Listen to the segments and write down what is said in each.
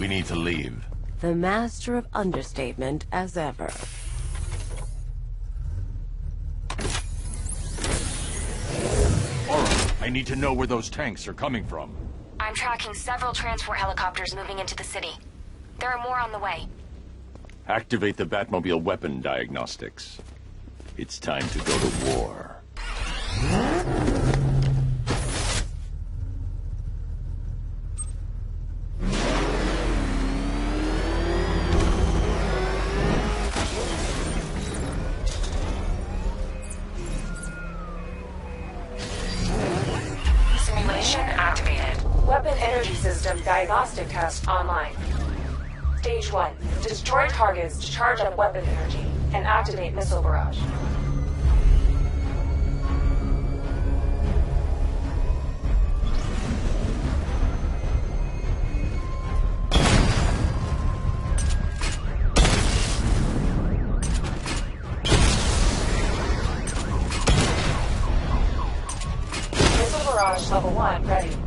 We need to leave. The master of understatement as ever. I need to know where those tanks are coming from. I'm tracking several transport helicopters moving into the city. There are more on the way. Activate the Batmobile weapon diagnostics. It's time to go to war. Simulation activated. Weapon energy system diagnostic test online. Stage 1. Destroy targets to charge up weapon energy and activate missile barrage. Missile barrage level 1 ready.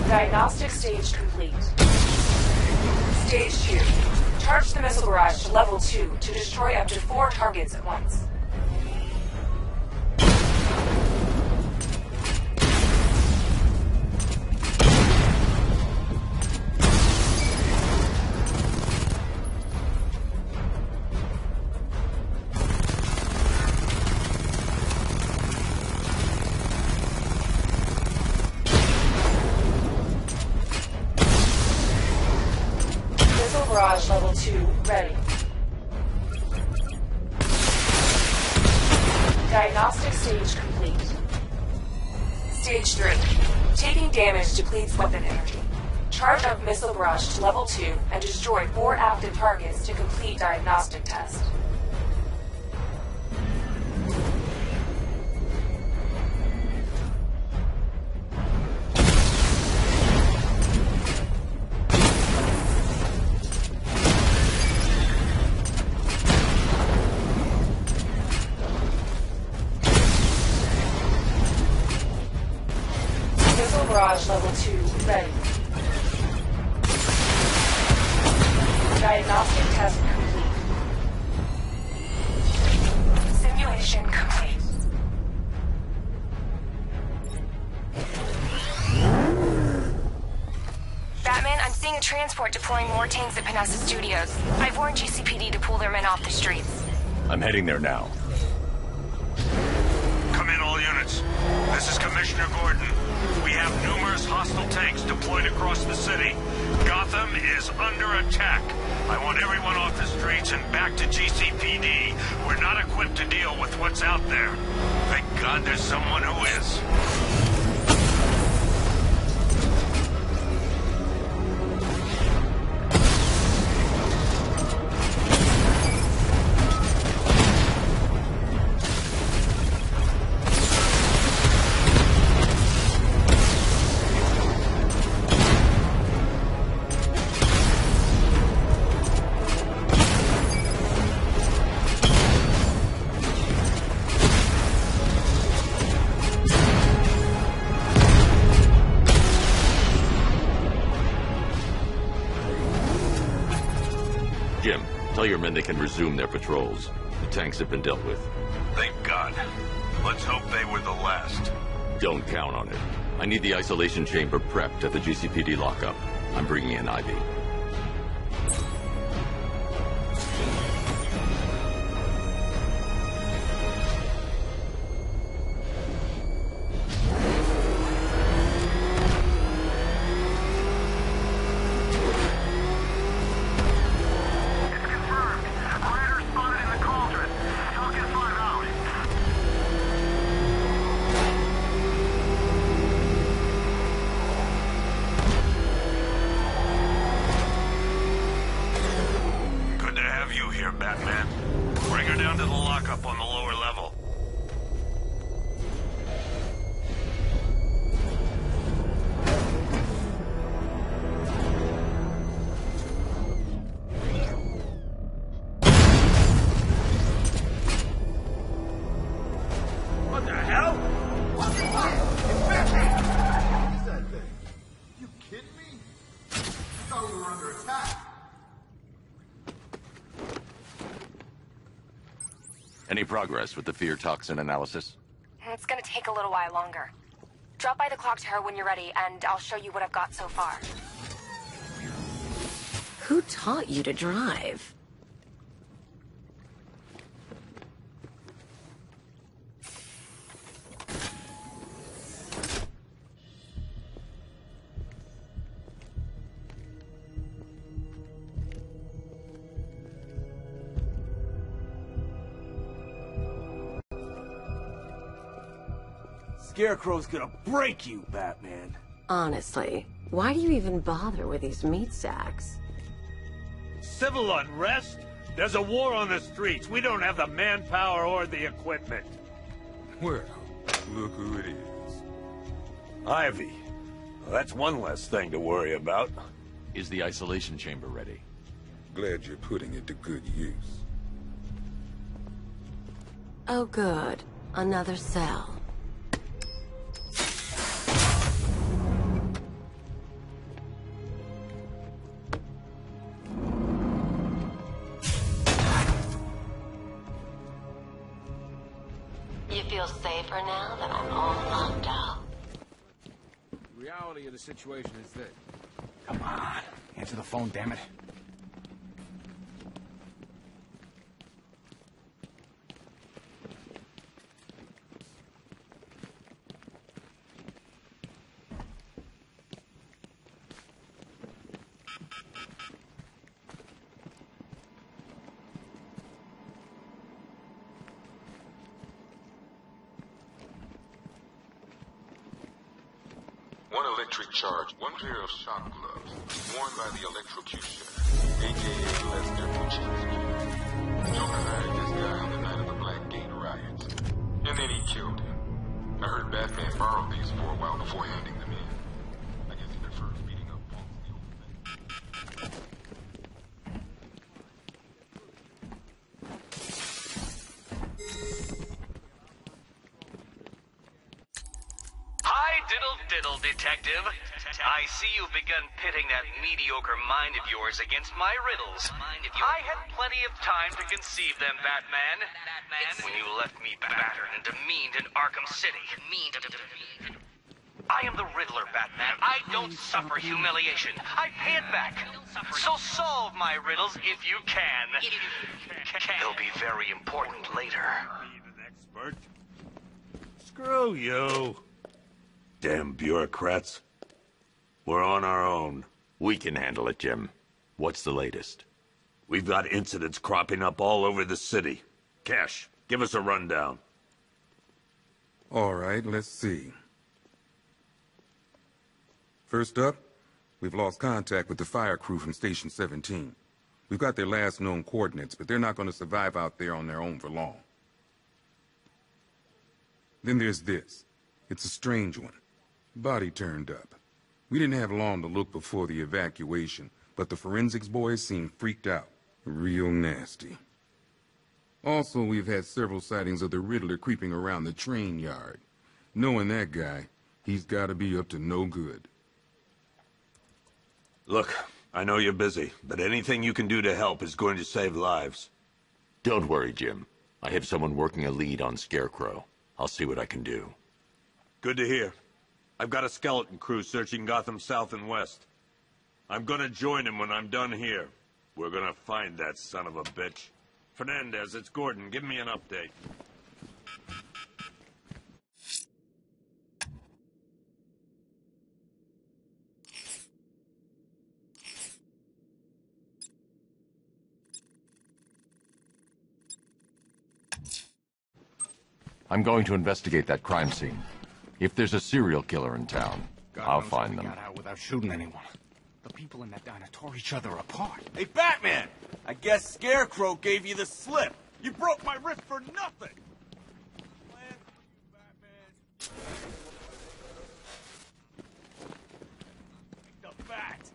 Diagnostic stage complete. Stage 2. Charge the missile barrage to level 2 to destroy up to 4 targets at once. Barrage level 2 ready. Diagnostic stage complete. Stage 3. Taking damage depletes weapon energy. Charge up missile barrage to level 2 and destroy 4 active targets to complete diagnostic test. Barrage level 2 ready. Diagnostic test complete. Simulation complete. Batman, I'm seeing a transport deploying more tanks at Panessa Studios. I've warned GCPD to pull their men off the streets. I'm heading there now. Come in, all units. This is Commissioner Gordon. We have numerous hostile tanks deployed across the city. Gotham is under attack. I want everyone off the streets and back to GCPD. We're not equipped to deal with what's out there. Thank God there's someone who is. Jim, tell your men they can resume their patrols. The tanks have been dealt with. Thank God. Let's hope they were the last. Don't count on it. I need the isolation chamber prepped at the GCPD lockup. I'm bringing in Ivy. Batman. Bring her down to the lockup on the lower level. Any progress with the fear toxin analysis? It's gonna take a little while longer. Drop by the clock tower when you're ready, and I'll show you what I've got so far. Who taught you to drive? Scarecrow's gonna break you, Batman. Honestly, why do you even bother with these meat sacks? Civil unrest? There's a war on the streets. We don't have the manpower or the equipment. Well, look who it is. Ivy. Well, that's one less thing to worry about. Is the isolation chamber ready? Glad you're putting it to good use. Oh good, another cell. You feel safer now that I'm all locked out? The reality of the situation is this. Come on, answer the phone, damn it. One electric charge, one pair of shock gloves, worn by the electrocutioner, a.k.a. Lester Kuczynski. Joker hired this guy on the night of the Blackgate riots, and then he killed him. I heard Batman borrowed these for a while before handing them in. I guess he prefers beating up punks the old way. Hi, diddle, detective. I see you've begun pitting that mediocre mind of yours against my riddles. I had plenty of time to conceive them, Batman. When you left me battered and demeaned in Arkham City. I am the Riddler, Batman. I don't suffer humiliation. I pay it back. So solve my riddles if you can. They'll be very important later. Need an expert? Screw you. Damn bureaucrats. We're on our own. We can handle it, Jim. What's the latest? We've got incidents cropping up all over the city. Cash, give us a rundown. All right, let's see. First up, we've lost contact with the fire crew from Station 17. We've got their last known coordinates, but they're not going to survive out there on their own for long. Then there's this. It's a strange one. Body turned up. We didn't have long to look before the evacuation, but the forensics boys seem freaked out. Real nasty. Also, we've had several sightings of the Riddler creeping around the train yard. Knowing that guy, he's gotta be up to no good. Look, I know you're busy, but anything you can do to help is going to save lives. Don't worry, Jim. I have someone working a lead on Scarecrow. I'll see what I can do. Good to hear. I've got a skeleton crew searching Gotham South and West. I'm gonna join him when I'm done here. We're gonna find that son of a bitch. Fernandez, it's Gordon. Give me an update. I'm going to investigate that crime scene. If there's a serial killer in town, I'll find them. Got out without shooting anyone. The people in that diner tore each other apart. Hey, Batman! I guess Scarecrow gave you the slip. You broke my wrist for nothing! The bat!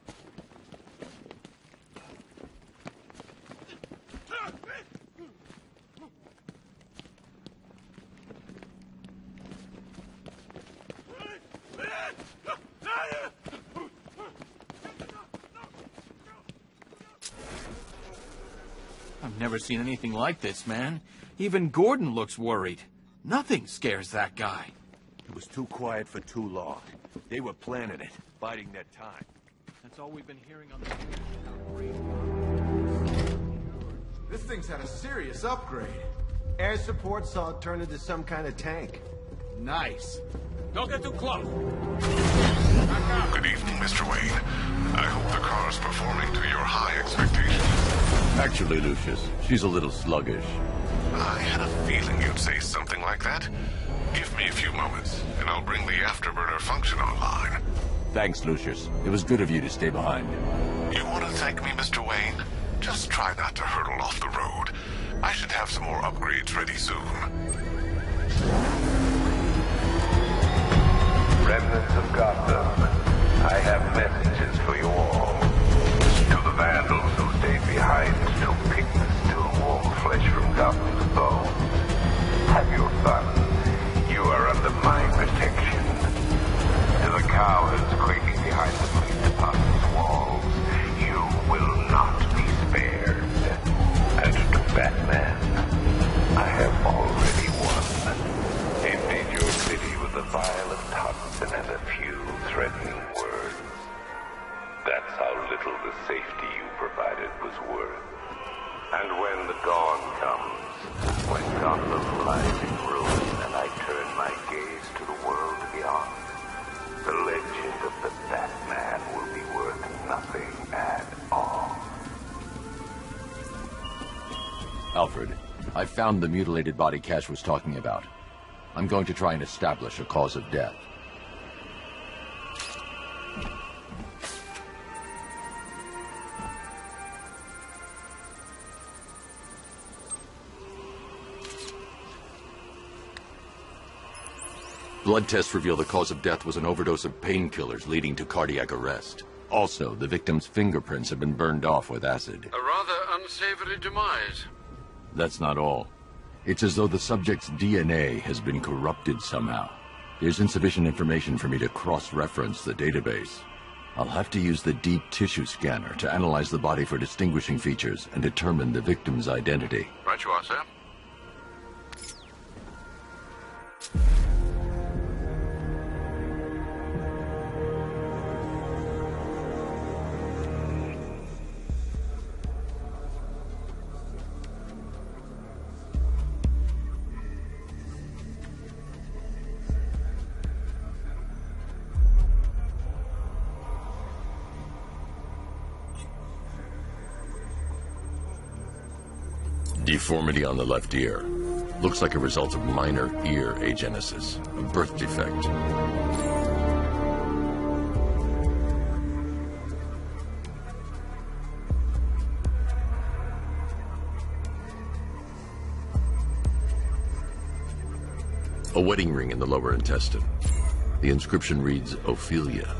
I've never never seen anything like this, man. Even Gordon looks worried. Nothing scares that guy. It was too quiet for too long. They were planning it, biding their time. That's all we've been hearing on the news. This thing's had a serious upgrade. Air support saw it turn into some kind of tank. Nice. Don't get too close. Good evening, Mr. Wayne. I hope the car's performing to your high expectations. Actually, Lucius, she's a little sluggish. I had a feeling you'd say something like that. Give me a few moments, and I'll bring the afterburner function online. Thanks, Lucius. It was good of you to stay behind. You want to thank me, Mr. Wayne? Just try not to hurtle off the road. I should have some more upgrades ready soon. Remnants of Gotham, I have messages for you all. To the vandals who stayed behind to pick the still warm flesh from Gotham's bone. Have your fun. You are under my protection. To the cowards quaking behind the police department's walls, you will not be spared. And to Batman, I have already won. Emptied your city with a violent Hudson and a few threatening words. That's how little the safety you provided was worth. And when the dawn comes, when Gotham lies in ruin and I turn my gaze to the world beyond, the legend of the Batman will be worth nothing at all. Alfred, I found the mutilated body Cash was talking about. I'm going to try and establish a cause of death. Blood tests reveal the cause of death was an overdose of painkillers leading to cardiac arrest. Also, the victim's fingerprints have been burned off with acid. A rather unsavory demise. That's not all. It's as though the subject's DNA has been corrupted somehow. There's insufficient information for me to cross-reference the database. I'll have to use the deep tissue scanner to analyze the body for distinguishing features and determine the victim's identity. Right you are, sir. Deformity on the left ear. Looks like a result of minor ear agenesis, a birth defect. A wedding ring in the lower intestine. The inscription reads, Ophelia.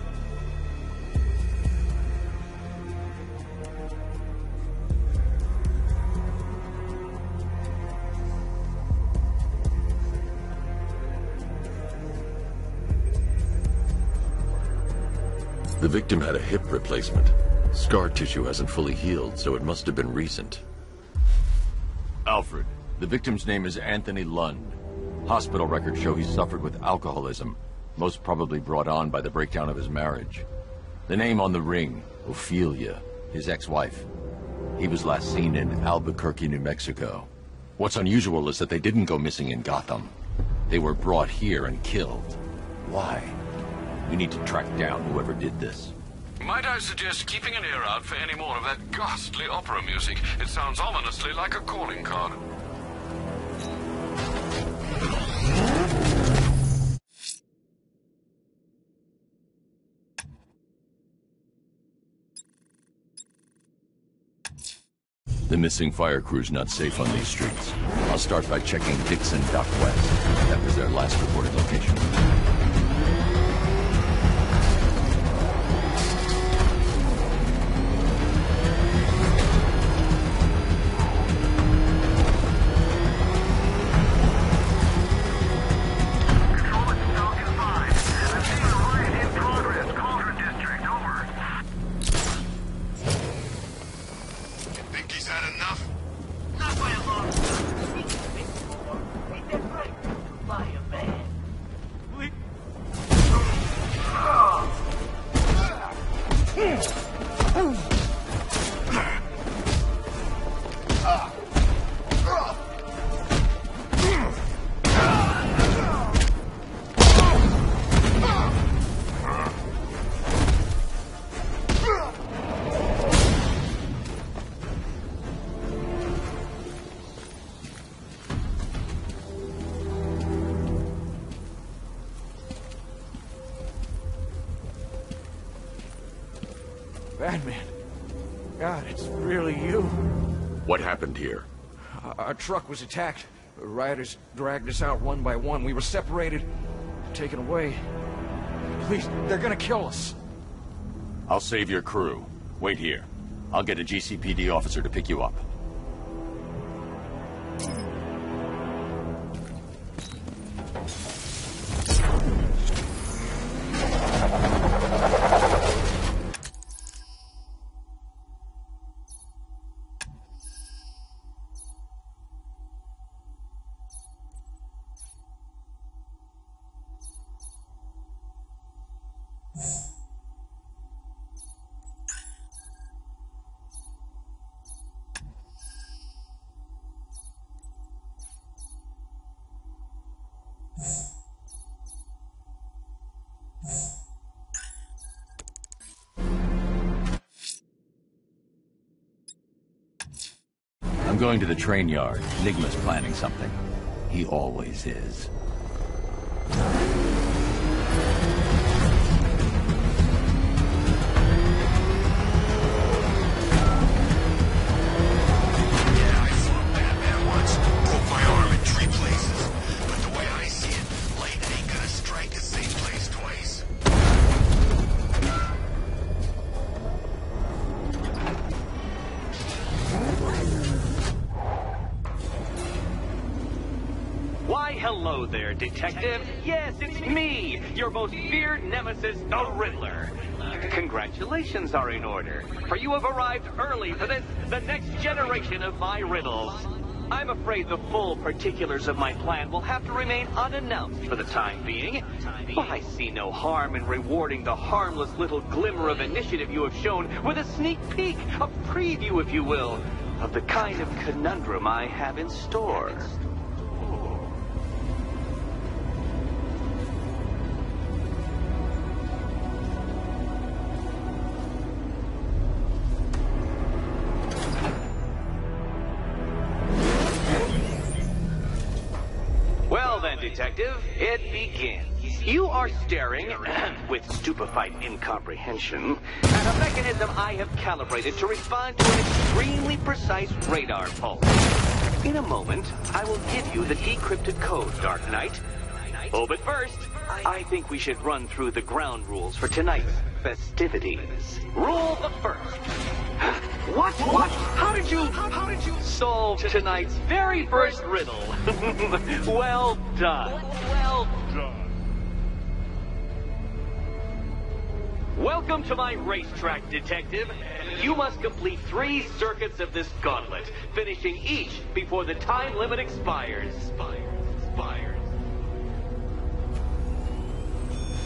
The victim had a hip replacement. Scar tissue hasn't fully healed, so it must have been recent. Alfred, the victim's name is Anthony Lund. Hospital records show he suffered with alcoholism, most probably brought on by the breakdown of his marriage. The name on the ring, Ophelia, his ex-wife. He was last seen in Albuquerque, New Mexico. What's unusual is that they didn't go missing in Gotham. They were brought here and killed. Why? We need to track down whoever did this. Might I suggest keeping an ear out for any more of that ghastly opera music? It sounds ominously like a calling card. The missing fire crew's not safe on these streets. I'll start by checking Dixon Dock West. That was their last reported location. Batman. God, it's really you. What happened here? Our truck was attacked. The rioters dragged us out one by one. We were separated, taken away. Please, they're gonna kill us. I'll save your crew. Wait here. I'll get a GCPD officer to pick you up. I'm going to the train yard. Enigma's planning something. He always is. Hello there, Detective. Yes, it's me, your most feared nemesis, the Riddler. Congratulations are in order, for you have arrived early for this, the next generation of my riddles. I'm afraid the full particulars of my plan will have to remain unannounced for the time being, but I see no harm in rewarding the harmless little glimmer of initiative you have shown with a sneak peek, a preview, if you will, of the kind of conundrum I have in store. Detective, it begins. You are staring, with stupefied incomprehension, at a mechanism I have calibrated to respond to an extremely precise radar pulse. In a moment, I will give you the decrypted code, Dark Knight. Oh, but first, I think we should run through the ground rules for tonight's festivities. Rule the first. What? How did you solve tonight's very first riddle? Well done. Welcome to my racetrack, Detective. You must complete 3 circuits of this gauntlet, finishing each before the time limit expires.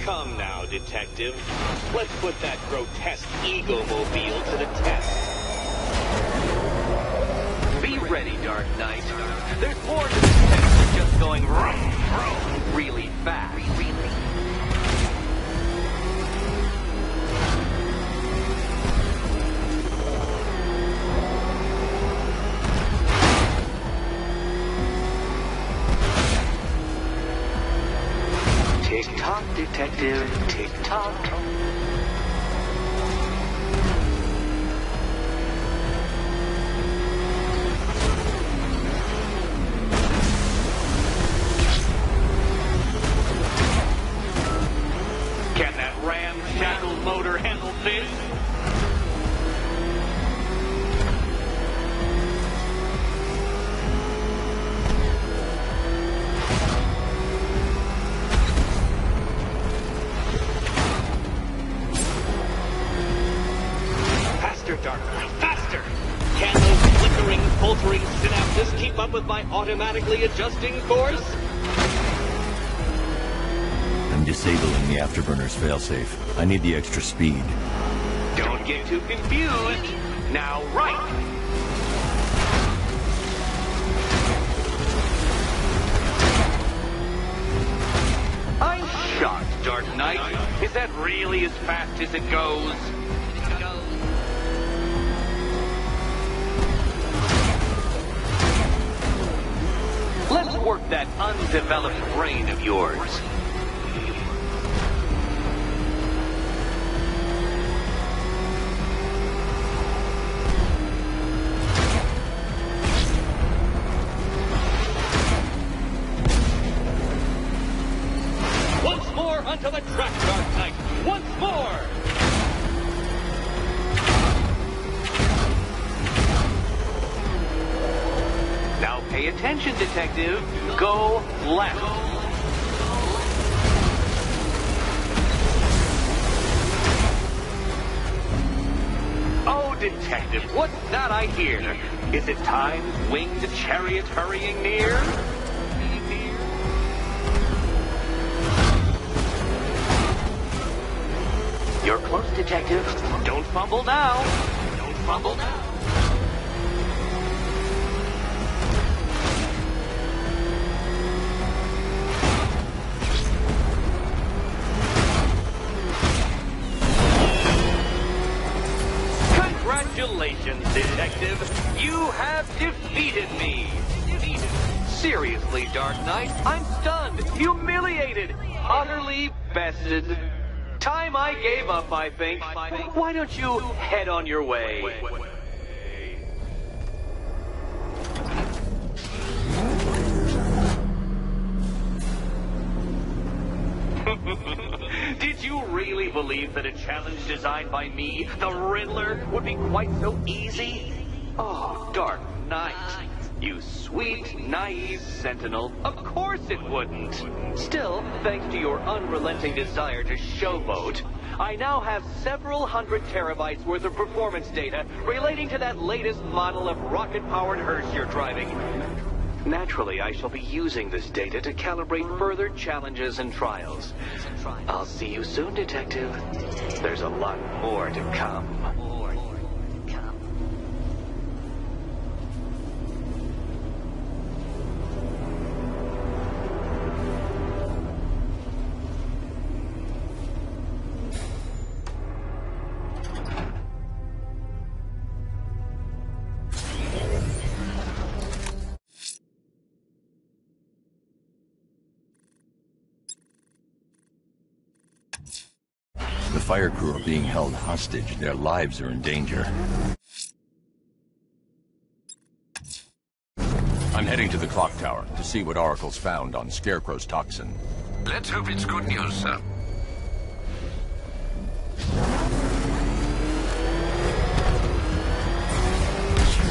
Come now, Detective. Let's put that grotesque ego-mobile to the test. Be ready, Dark Knight. There's more to this test than just going really fast. Tick-tock, Detective, tick-tock. Can that ramshackle motor handle this? Faster! Can those flickering, faltering synapses keep up with my automatically adjusting course? I'm disabling the afterburner's failsafe. I need the extra speed. Don't get too confused. Now, right! I'm shocked, Dark Knight. Is that really as fast as it goes? Let's work that undeveloped brain of yours. Attention, detective. Go left. Oh, detective, what's that I hear? Is it time's winged chariot hurrying near? You're close, detective. Don't fumble now. Don't fumble now. Congratulations, detective. You have defeated me. Seriously, Dark Knight, I'm stunned, humiliated, utterly bested. Time I gave up, I think. Why don't you head on your way? Did you really believe that a challenge designed by me, the Riddler, would be quite so easy? Oh, Dark Knight. You sweet, naive sentinel. Of course it wouldn't. Still, thanks to your unrelenting desire to showboat, I now have several hundred terabytes worth of performance data relating to that latest model of rocket-powered hearse you're driving. Naturally, I shall be using this data to calibrate further challenges and trials. I'll see you soon, detective. There's a lot more to come. The fire crew are being held hostage. Their lives are in danger. I'm heading to the clock tower to see what Oracle's found on Scarecrow's toxin. Let's hope it's good news, sir.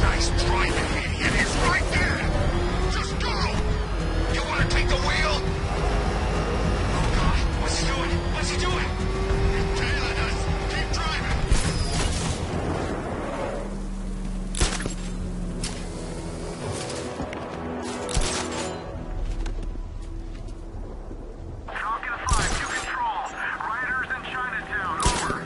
Nice driving, idiot. It's right there. Just go. You want to take the wheel? Oh, God. What's he doing? What's he doing? He's tailing us. Keep driving. Falcon 5 to control. Riders in Chinatown. Over.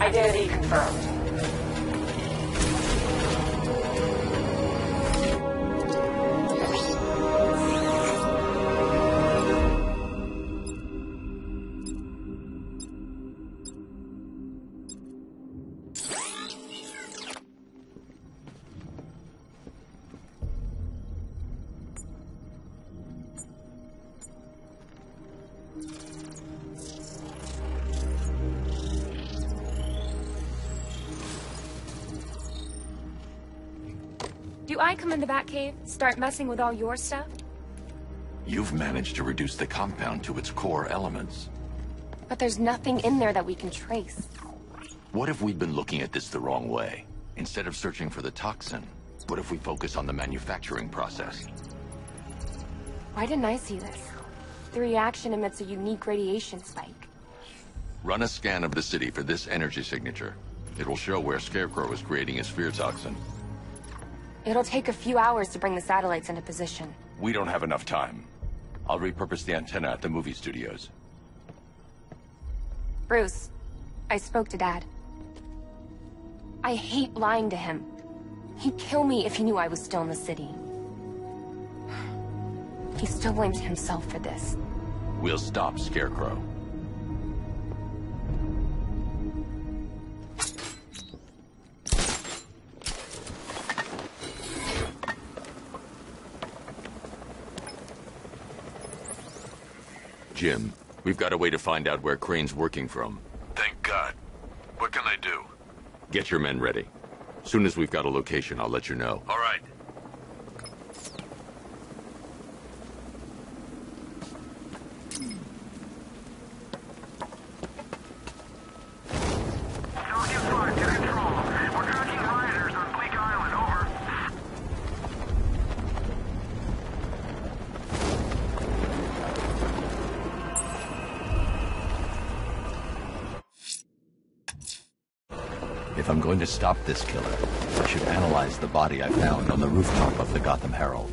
Identity confirmed. Do I come in the Batcave, start messing with all your stuff? You've managed to reduce the compound to its core elements. But there's nothing in there that we can trace. What if we'd been looking at this the wrong way? Instead of searching for the toxin, what if we focus on the manufacturing process? Why didn't I see this? The reaction emits a unique radiation spike. Run a scan of the city for this energy signature. It will show where Scarecrow is creating his fear toxin. It'll take a few hours to bring the satellites into position. We don't have enough time. I'll repurpose the antenna at the movie studios. Bruce, I spoke to Dad. I hate lying to him. He'd kill me if he knew I was still in the city. He still blames himself for this. We'll stop Scarecrow. Jim. We've got a way to find out where Crane's working from. Thank God. What can I do? Get your men ready. Soon as we've got a location, I'll let you know. All right. If I'm going to stop this killer, I should analyze the body I found on the rooftop of the Gotham Herald.